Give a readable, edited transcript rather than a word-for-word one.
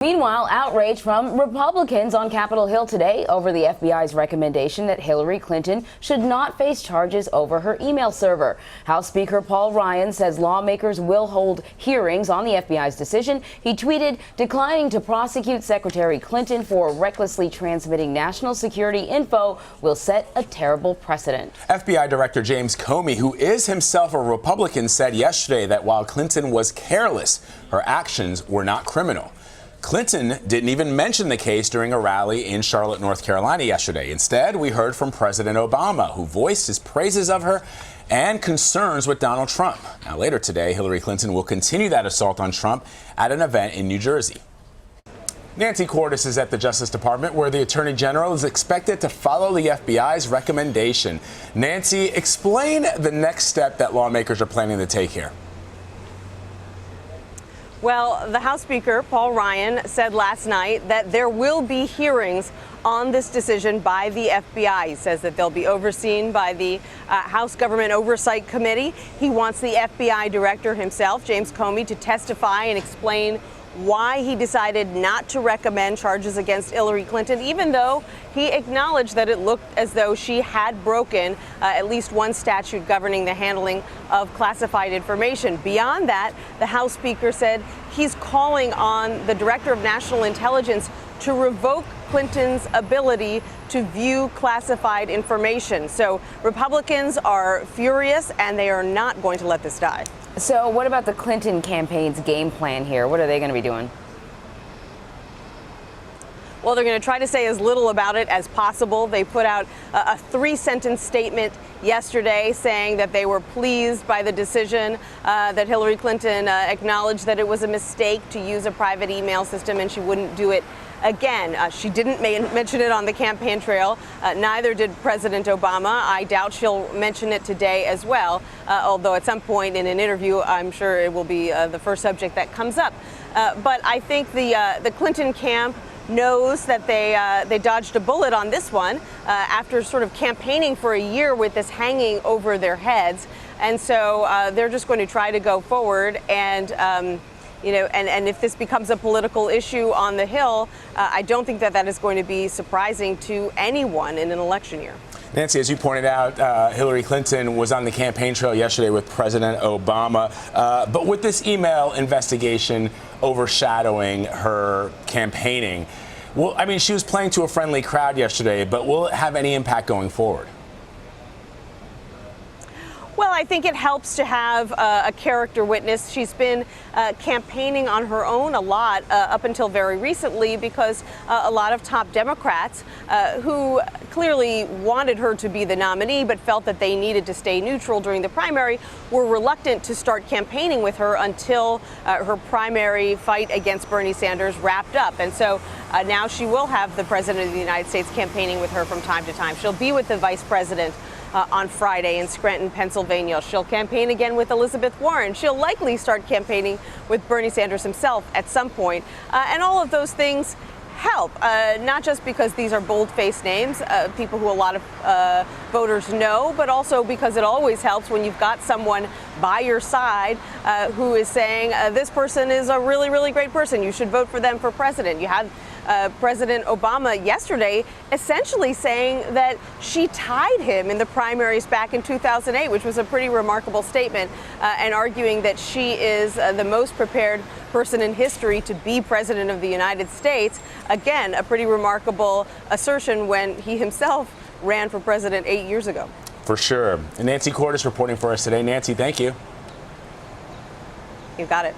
Meanwhile, outrage from Republicans on Capitol Hill today over the FBI's recommendation that Hillary Clinton should not face charges over her email server. House Speaker Paul Ryan says lawmakers will hold hearings on the FBI's decision. He tweeted, declining to prosecute Secretary Clinton for recklessly transmitting national security info will set a terrible precedent. FBI Director James Comey, who is himself a Republican, said yesterday that while Clinton was careless, her actions were not criminal. Clinton didn't even mention the case during a rally in Charlotte, North Carolina yesterday. Instead, we heard from President Obama, who voiced his praises of her and concerns with Donald Trump. Now, later today, Hillary Clinton will continue that assault on Trump at an event in New Jersey. Nancy Cordes is at the Justice Department, where the Attorney General is expected to follow the FBI's recommendation. Nancy, explain the next step that lawmakers are planning to take here. Well, the House Speaker, Paul Ryan, said last night that there will be hearings on this decision by the FBI. He says that they'll be overseen by the House Government Oversight Committee. He wants the FBI director himself, James Comey, to testify and explain why he decided not to recommend charges against Hillary Clinton, even though he acknowledged that it looked as though she had broken at least one statute governing the handling of classified information. Beyond that, the House Speaker said he's calling on the Director of National Intelligence to revoke Clinton's ability to view classified information. So Republicans are furious, and they are not going to let this die. So what about the Clinton campaign's game plan here? What are they going to be doing? Well, they're going to try to say as little about it as possible. They put out a 3-sentence statement yesterday saying that they were pleased by the decision, that Hillary Clinton acknowledged that it was a mistake to use a private email system and she wouldn't do it again. She didn't mention it on the campaign trail. Neither did President Obama. I doubt she'll mention it today as well, although at some point in an interview, I'm sure it will be the first subject that comes up. But I think the Clinton camp knows that they dodged a bullet on this one after sort of campaigning for a year with this hanging over their heads. And so they're just going to try to go forward and and if this becomes a political issue on the Hill, I don't think that is going to be surprising to anyone in an election year. Nancy, as you pointed out, Hillary Clinton was on the campaign trail yesterday with President Obama. But with this email investigation overshadowing her campaigning, well, I mean, she was playing to a friendly crowd yesterday, but will it have any impact going forward? Well, I think it helps to have a character witness. She's been campaigning on her own a lot up until very recently because a lot of top Democrats who clearly wanted her to be the nominee but felt that they needed to stay neutral during the primary were reluctant to start campaigning with her until her primary fight against Bernie Sanders wrapped up. And so now she will have the President of the United States campaigning with her from time to time. She'll be with the Vice President on Friday in Scranton, Pennsylvania. She'll campaign again with Elizabeth Warren. She'll likely start campaigning with Bernie Sanders himself at some point. And all of those things help, not just because these are bold-faced names, people who a lot of voters know, but also because it always helps when you've got someone by your side who is saying, this person is a really, really great person. You should vote for them for president. You had President Obama yesterday essentially saying that she tied him in the primaries back in 2008, which was a pretty remarkable statement, and arguing that she is the most prepared person in history to be president of the United States. Again, a pretty remarkable assertion when he himself ran for president 8 years ago. For sure. And Nancy Cordes reporting for us today. Nancy, thank you. You got it.